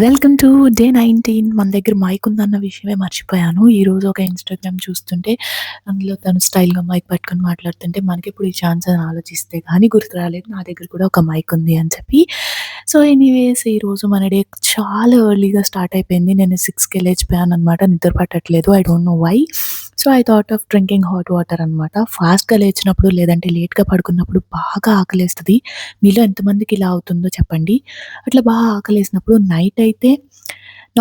Welcome to day 19. మన దగ్గర mic ఉందన్న విషయమే మర్చిపోయాను. ఈరోజు ఒక ఇన్‌స్టాగ్రామ్ చూస్తుంటే అందులో తను స్టైల్‌గా మైక్ పట్టుకొని మాట్లాడుతుంటే మనకెప్పుడు ఈ ఛాన్స్ అని ఆలోచిస్తే గానీ గుర్తు రాలేదు. నా దగ్గర కూడా ఒక మైక్ ఉంది అని చెప్పి. సో, ఎనీవేస్ ఈరోజు మన డే చాలా ఎర్లీగా స్టార్ట్ అయిపోయింది. నేను 6కే లేచిపోయాననమాట. నిద్ర పట్టట్లేదు. I don't know why. So, I thought of drinking hot water అనమాట. ఫాస్ట్‌గా లేచినప్పుడు లేదంటే లేట్‌గా పడుకున్నప్పుడు బాగా ఆకలేస్తది. మీలో ఎంతమందికి ఇలా అవుతుందో చెప్పండి. అట్లా బాగా ఆకలేసినప్పుడు నైట్ అయితే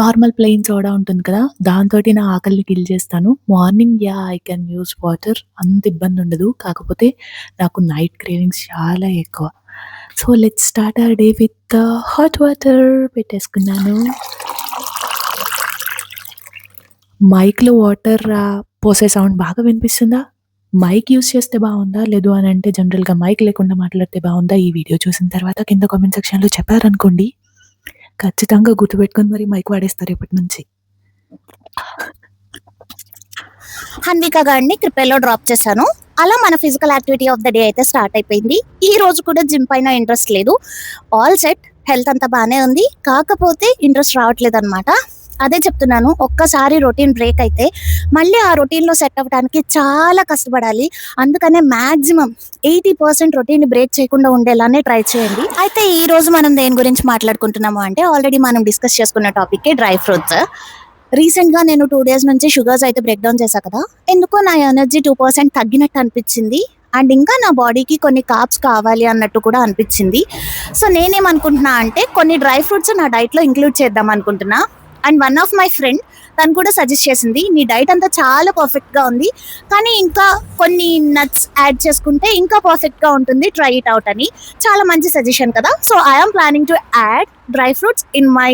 నార్మల్ ప్లెయిన్ సోడా ఉంటుంది కదా! దాంతోటి నా ఆకలిని కిల్ చేస్తాను. Morning I can use water అంత ఇబ్బంది ఉండదు. కాకపోతే నాకు నైట్ క్రేవింగ్స్ చాలా ఎక్కువ. So, let's start our day with hot water పెట్టేసుకున్నాను. మైక్‌లో వాటర్ పోసే సౌండ్ బాగా వినిపిస్తుందా? మైక్ యూజ్ చేస్తే బావుందా? లేదు అనంటే జనరల్‌గా మైక్ లేకుండా మాట్లాడితే బావుందా? ఈ వీడియో చూసిన తర్వాత కింద కామెంట్ సెక్షన్‌లో చెప్పారనుకోండి, ఖచ్చితంగా గుర్తుపెట్టుకొని మరి మైక్ వాడేస్తారు ఇప్పటి నుంచి. హన్విక గారిని క్రిపెల్లో డ్రాప్ చేశాను. అలా మన physical activity of the day అయితే స్టార్ట్ అయిపోయింది. ఈ రోజు కూడా జిమ్ పైన ఇంట్రెస్ట్ లేదు. ఆల్ సెట్, హెల్త్ అంతా బాగానే ఉంది. కాకపోతే ఇంట్రెస్ట్ రావట్లేదు అనమాట. అదే చెప్తున్నాను, ఒక్కసారి రొటీన్ బ్రేక్ అయితే మళ్ళీ ఆ రొటీన్లో సెట్ అవ్వడానికి చాలా కష్టపడాలి. అందుకనే మ్యాక్సిమం 80% రొటీన్ బ్రేక్ చేయకుండా ఉండేలానే ట్రై చేయండి. అయితే ఈ రోజు మనం దేని గురించి మాట్లాడుకుంటున్నాము అంటే, ఆల్రెడీ మనం డిస్కస్ చేసుకున్న టాపిక్ డ్రై ఫ్రూట్స్. రీసెంట్గా నేను 2 days నుంచి షుగర్స్ అయితే బ్రేక్ డౌన్ చేశా కదా, ఎందుకో నా ఎనర్జీ 2% తగ్గినట్టు అనిపించింది. అండ్ ఇంకా నా బాడీకి కొన్ని కార్బ్స్ కావాలి అన్నట్టు కూడా అనిపించింది. సో నేనేమనుకుంటున్నా అంటే, కొన్ని డ్రై ఫ్రూట్స్ నా డైట్లో ఇంక్లూడ్ చేద్దాం అనుకుంటున్నా. And one of my friend తను కూడా సజెస్ట్ చేసింది, నీ డైట్ అంతా చాలా పర్ఫెక్ట్గా ఉంది, కానీ ఇంకా కొన్ని నట్స్ యాడ్ చేసుకుంటే ఇంకా పర్ఫెక్ట్గా ఉంటుంది, ట్రై ఇట్ అవుట్ అని. చాలా మంచి సజెషన్ కదా. So I'm planning to add dry fruits in my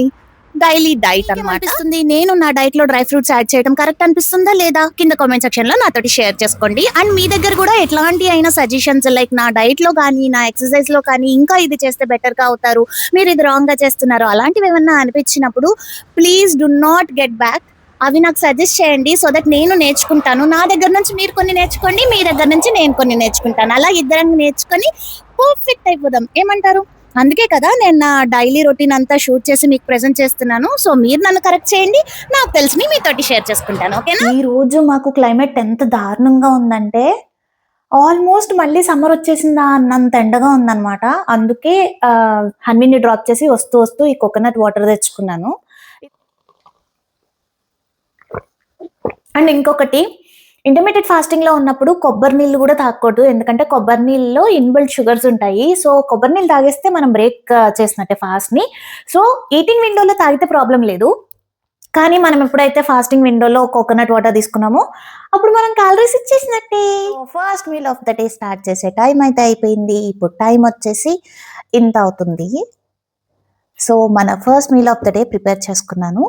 daily diet అన్నమాట. నేను నా డైట్ లో డ్రై ఫ్రూట్స్ యాడ్ చేయడం కరెక్ట్ అనిపిస్తుందా లేదా కింద కామెంట్ సెక్షన్ లో నాతోటి షేర్ చేసుకోండి. అండ్ మీ దగ్గర కూడా ఎట్లాంటి అయినా సజెషన్స్, లైక్ నా డైట్ లో కానీ నా ఎక్సర్సైజ్ లో కానీ ఇంకా ఇది చేస్తే బెటర్ గా అవుతారు, మీరు ఇది రాంగ్ గా చేస్తున్నారు, అలాంటివి ఏమన్నా అనిపించినప్పుడు please do not get back. అవి నాకు సజెస్ట్ చేయండి, సో దట్ నేను నేర్చుకుంటాను. నా దగ్గర నుంచి మీరు కొన్ని నేర్చుకోండి, మీ దగ్గర నుంచి నేను కొన్ని నేర్చుకుంటాను. అలా ఇద్దరం నేర్చుకొని పర్ఫెక్ట్ అయిపోదాం. ఏమంటారు? అందుకే కదా నేను నా డైలీ రొటీన్ అంతా షూట్ చేసి మీకు ప్రెజెంట్ చేస్తున్నాను. సో మీరు నన్ను కరెక్ట్ చేయండి, నాకు తెలిసి మీతోటి షేర్ చేసుకుంటాను. ఓకేనా? ఈ రోజు మాకు క్లైమేట్ ఎంత దారుణంగా ఉందంటే, ఆల్మోస్ట్ మళ్ళీ సమ్మర్ వచ్చేసిందా అన్నంత ఎండగా ఉందన్నమాట. అందుకే హన్వీని డ్రాప్ చేసి వస్తూ వస్తూ ఈ కోకోనట్ వాటర్ తెచ్చుకున్నాను. అండ్ ఇంకొకటి, ఇంటర్మీడియట్ ఫాస్టింగ్ లో ఉన్నప్పుడు కొబ్బరి నీళ్ళు కూడా తాగకూడదు, ఎందుకంటే కొబ్బరి నీళ్ళలో ఇన్బిల్ట్ షుగర్స్ ఉంటాయి. సో కొబ్బరి నీళ్ళు తాగేస్తే మనం బ్రేక్ చేసినట్టే ఫాస్ట్ ని. సో ఈటింగ్ విండోలో తాగితే ప్రాబ్లం లేదు, కానీ మనం ఎప్పుడైతే ఫాస్టింగ్ విండోలో కోకోనట్ వాటర్ తీసుకున్నామో అప్పుడు మనం క్యాలరీస్ ఇచ్చేసినట్టే. First meal of the day start చేసే టైం అయితే అయిపోయింది. ఇప్పుడు టైం వచ్చేసి ఇంత అవుతుంది. సో మన first meal of the day prepare చేసుకున్నాను.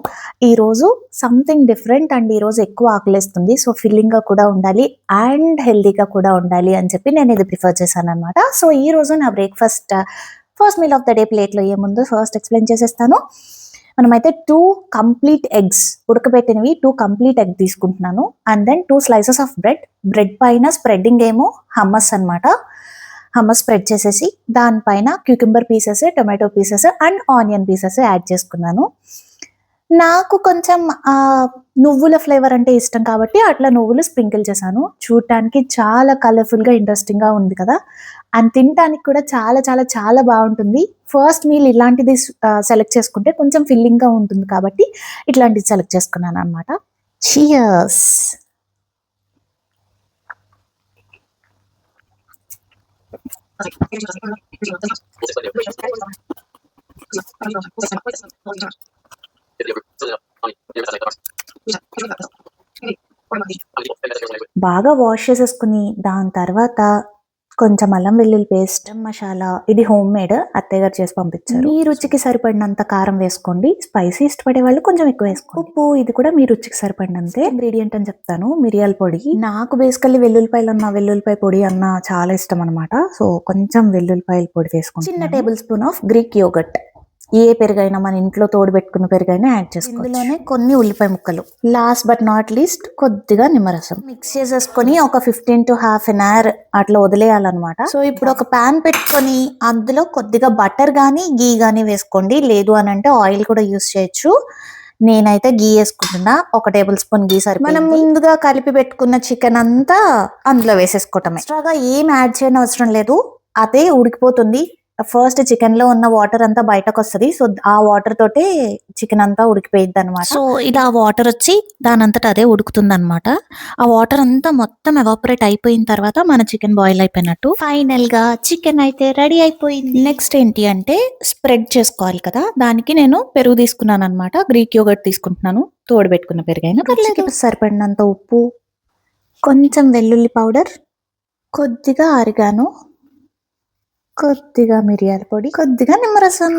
ఈరోజు సంథింగ్ డిఫరెంట్, అండ్ ఈరోజు ఎక్కువ ఆకలిస్తుంది. సో ఫిల్లింగ్గా కూడా ఉండాలి అండ్ హెల్దీగా కూడా ఉండాలి అని చెప్పి నేను ఇది ప్రిఫర్ చేశాను అనమాట. సో ఈరోజు నా breakfast first meal of the day ప్లేట్లో ఏముందో ఫస్ట్ ఎక్స్ప్లెయిన్ చేసేస్తాను. మనమైతే 2 కంప్లీట్ ఎగ్స్, ఉడకబెట్టినవి 2 కంప్లీట్ ఎగ్ తీసుకుంటున్నాను. And then 2 slices of bread పైన స్ప్రెడ్డింగ్ ఏమో హమ్మస్ అనమాట. హమ్మస్ స్ప్రెడ్ చేసేసి దానిపైన cucumber pieces, tomato pieces and onion pieces add చేసుకున్నాను. నాకు కొంచెం నువ్వుల ఫ్లేవర్ అంటే ఇష్టం కాబట్టి అట్లా నువ్వులు స్ప్రింకిల్ చేశాను. చూడటానికి చాలా కలర్ఫుల్గా ఇంట్రెస్టింగ్గా ఉంది కదా, అండ్ తినడానికి కూడా చాలా చాలా చాలా బాగుంటుంది. ఫస్ట్ మీల్ ఇలాంటిది సెలెక్ట్ చేసుకుంటే కొంచెం ఫిల్లింగ్గా ఉంటుంది కాబట్టి ఇట్లాంటిది సెలెక్ట్ చేసుకున్నాను అనమాట. చియర్స్. బాగా వాష్ చేసేసుకుని దాని తర్వాత కొంచెం అల్లం వెల్లుల్లి పేస్ట్, మసాలా, ఇది హోమ్ మేడ్, అత్తయ్య గారు చేసి పంపించారు. మీ రుచికి సరిపడినంత కారం వేసుకోండి, స్పైసీ ఇష్టపడే వాళ్ళు కొంచెం ఎక్కువ వేసుకోండి. ఉప్పు, ఇది కూడా మీ రుచికి సరిపడినంతే. ఇంగ్రీడియంట్ అని చెప్తాను, మిరియాల పొడి. నాకు బేసికల్లీ వెల్లుల్లిపాయ పొడి అన్న చాలా ఇష్టం అనమాట. సో కొంచెం వెల్లుల్లిపాయల పొడి వేసుకోండి. చిన్న tablespoon of Greek yogurt, ఏ పెరుగైనా మన ఇంట్లో తోడు పెట్టుకున్న పెరుగైనా యాడ్ చేసుకోవచ్చు. ఇందులోనే కొన్ని ఉల్లిపాయ ముక్కలు, లాస్ట్ బట్ నాట్ లీస్ట్ కొద్దిగా నిమ్మరసం మిక్స్ చేసేసుకొని ఒక 15 to half an hour అట్లా వదిలేయాలన్నమాట. సో ఇప్పుడు ఒక ప్యాన్ పెట్టుకొని అందులో కొద్దిగా బటర్ గానీ గీ గానీ వేసుకోండి, లేదు అని అంటే ఆయిల్ కూడా యూస్ చేయొచ్చు. నేనైతే గీ వేసుకుంటున్నా, 1 టేబుల్ స్పూన్ గీ సరిపోయింది. మనం ముందుగా కలిపి పెట్టుకున్న చికెన్ అంతా అందులో వేసేసుకోవటమే. ఎక్స్ట్రాగా ఏం యాడ్ చేయని అవసరం లేదు, అదే ఉడికిపోతుంది. ఫస్ట్ చికెన్ లో ఉన్న వాటర్ అంతా బయటకు వస్తుంది, సో ఆ వాటర్ తోటే చికెన్ అంతా ఉడికిపోయింది అనమాట. సో ఇలా వాటర్ వచ్చి దాని అంతటా అదే ఉడుకుతుంది అనమాట. ఆ వాటర్ అంతా మొత్తం ఎవాపరేట్ అయిపోయిన తర్వాత మన చికెన్ బాయిల్ అయిపోయినట్టు. ఫైనల్ గా చికెన్ అయితే రెడీ అయిపోయింది. నెక్స్ట్ ఏంటి అంటే స్ప్రెడ్ చేసుకోవాలి కదా, దానికి నేను పెరుగు తీసుకున్నాను అనమాట. గ్రీక్ యోగర్ట్ తీసుకుంటున్నాను, తోడు పెట్టుకున్న పెరుగైనా పర్లేదు. సరిపడినంత ఉప్పు, కొంచెం వెల్లుల్లి పౌడర్, కొద్దిగా ఆరిగాను, కొద్దిగా మిరియాల పొడి, కొద్దిగా నిమ్మరసం.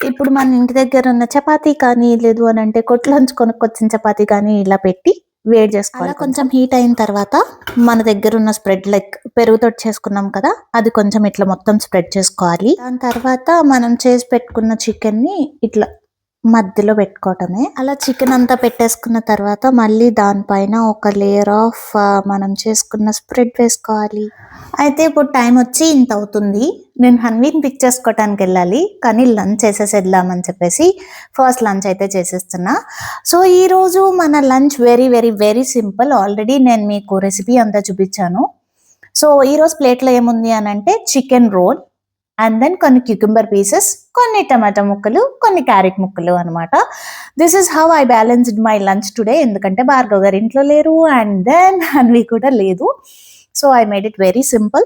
ఇప్పుడు మన ఇంటి దగ్గర ఉన్న చపాతీ కానీ, లేదు అని అంటే కొట్లోంచి కొనుక్కొచ్చిన చపాతీ కానీ ఇలా పెట్టి వేడి చేసుకోవాలి. కొంచెం హీట్ అయిన తర్వాత మన దగ్గర ఉన్న స్ప్రెడ్, లైక్ పెరుగుతో చేసుకున్నాం కదా, అది కొంచెం ఇట్లా మొత్తం స్ప్రెడ్ చేసుకోవాలి. దాని తర్వాత మనం చేసి పెట్టుకున్న చికెన్ ని ఇట్లా మధ్యలో పెట్టుకోవటమే. అలా చికెన్ అంతా పెట్టేసుకున్న తర్వాత మళ్ళీ దానిపైన ఒక లేయర్ ఆఫ్ మనం చేసుకున్న స్ప్రెడ్ వేసుకోవాలి. అయితే ఇప్పుడు టైం వచ్చి ఇంత అవుతుంది, నేను హన్వీని పిక్ చేసుకోవటానికి వెళ్ళాలి, కానీ లంచ్ చేసేసి వెళ్దామని చెప్పేసి ఫస్ట్ లంచ్ అయితే చేసేస్తున్నా. సో ఈ రోజు మన lunch very very very simple. Already నేను మీకు రెసిపీ అంతా చూపించాను. సో ఈ రోజు ప్లేట్లో ఏముంది అని అంటే చికెన్ రోల్, అండ్ దెన్ కొన్ని క్యూకంబర్ పీసెస్, కొన్ని టమాటా ముక్కలు, కొన్ని క్యారెట్ ముక్కలు అనమాట. This is how I balanced my lunch today. ఎందుకంటే భార్గవ్ గారు ఇంట్లో లేరు, అండ్ దెన్ హన్వి కూడా లేదు. So I made it very simple.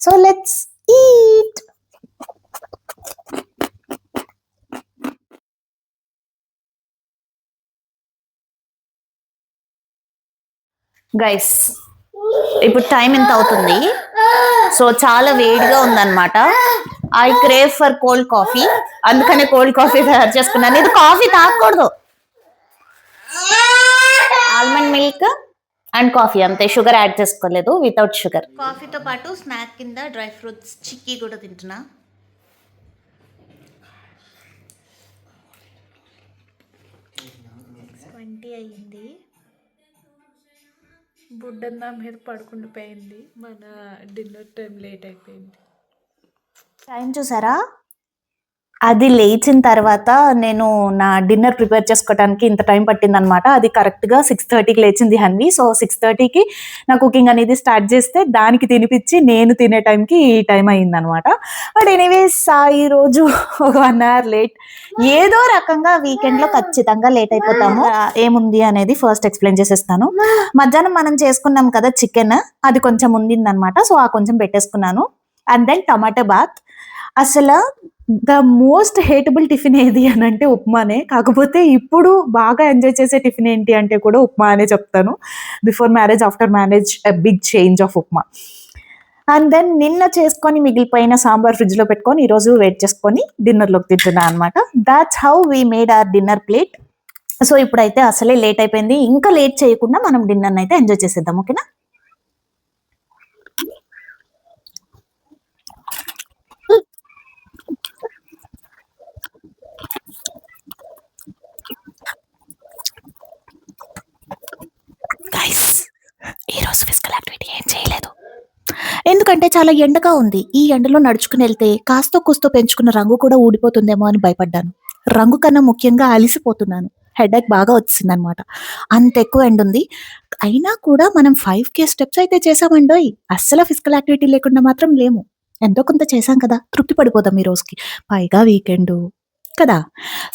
So let's eat. Guys ఇప్పుడు టైం ఎంత అవుతుంది, సో చాలా వేడిగా ఉందన్నమాట. I crave for cold coffee, అందుకనే కోల్డ్ కాఫీ తయారు చేసుకున్నాను. ఇది కాఫీ తాగకూడదు, ఆల్మండ్ మిల్క్ అండ్ కాఫీ అంతే, షుగర్ యాడ్ చేసుకోలేదు, వితౌట్ షుగర్. కాఫీతో పాటు స్నాక్ కింద డ్రై ఫ్రూట్స్ చిక్కీ కూడా తింటున్నా. అయింది, బుడ్డన్న మీద పడుకుండిపోయింది, మన డిన్నర్ టైం లేట్ అయిపోయింది. టైం చూసారా, అది లేచిన తర్వాత నేను నా డిన్నర్ ప్రిపేర్ చేసుకోవడానికి ఇంత టైం పట్టిందనమాట. అది కరెక్ట్గా 6:30కి లేచింది హన్వి. సో 6:30కి నా కుకింగ్ అనేది స్టార్ట్ చేస్తే దానికి తినిపించి నేను తినే టైంకి ఈ టైం అయిందనమాట. బట్ ఎనీవేస్ ఈరోజు ఒక 1 hour లేట్. ఏదో రకంగా వీకెండ్లో ఖచ్చితంగా లేట్ అయిపోతాము. ఏముంది అనేది ఫస్ట్ ఎక్స్ప్లెయిన్ చేసేస్తాను. మధ్యాహ్నం మనం చేసుకున్నాం కదా చికెన్, అది కొంచెం ఉండిందనమాట. సో ఆ కొంచెం పెట్టేసుకున్నాను. And then tomato bath. అసలు ద మోస్ట్ హేటబుల్ టిఫిన్ ఏది అని అంటే ఉప్మానే. కాకపోతే ఇప్పుడు బాగా ఎంజాయ్ చేసే టిఫిన్ ఏంటి అంటే కూడా ఉప్మా అనే చెప్తాను. Before marriage, after marriage big change of upma. And then నిన్న చేసుకొని మిగిలిపోయిన సాంబార్ ఫ్రిడ్జ్లో పెట్టుకొని ఈరోజు వెయిట్ చేసుకొని డిన్నర్లోకి తింటున్నా అనమాట. That's how we made our dinner plate. So ఇప్పుడైతే అసలే లేట్ అయిపోయింది, ఇంకా లేట్ చేయకుండా మనం డిన్నర్ని అయితే ఎంజాయ్ చేసేద్దాం, ఓకేనా? ఈరోజు ఫిజికల్ యాక్టివిటీ ఏం చేయలేదు, ఎందుకంటే చాలా ఎండగా ఉంది. ఈ ఎండలో నడుచుకుని వెళ్తే కాస్తో కూస్తో పెంచుకున్న రంగు కూడా ఊడిపోతుందేమో అని భయపడ్డాను. రంగు కన్నా ముఖ్యంగా అలిసిపోతున్నాను, హెడేక్ బాగా వచ్చింది అనమాట. అంత ఎక్కువ ఎండ ఉంది. అయినా కూడా మనం 5K స్టెప్స్ అయితే చేసామండోయ్. అస్సలు ఫిజికల్ యాక్టివిటీ లేకుండా మాత్రం లేము. ఎంతో కొంత చేసాం కదా, తృప్తి పడిపోదాం ఈ రోజుకి, పైగా వీకెండ్ కదా.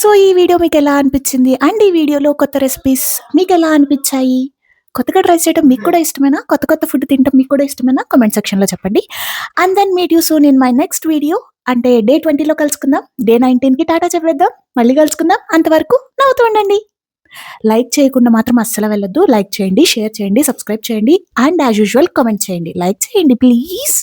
సో ఈ వీడియో మీకు ఎలా అనిపించింది, అండ్ ఈ వీడియోలో కొత్త రెసిపీస్ మీకు ఎలా అనిపించాయి, కొత్తగా ట్రై చేయడం మీకు కూడా ఇష్టమేనా, కొత్త కొత్త ఫుడ్ తినడం మీకు కూడా ఇష్టమేనా, కామెంట్ సెక్షన్లో చెప్పండి. And then meet you soon in my next video. అంటే Day 20లో కలుసుకుందాం, Day 19కి టాటా చెప్పేద్దాం, మళ్ళీ కలుసుకుందాం. అంతవరకు నవ్వుతూ ఉండండి. లైక్ చేయకుండా మాత్రం అస్సలు వెళ్ళొద్దు. లైక్ చేయండి, షేర్ చేయండి, సబ్స్క్రైబ్ చేయండి, అండ్ యాజ్ యూజువల్ కామెంట్ చేయండి. లైక్ చేయండి ప్లీజ్.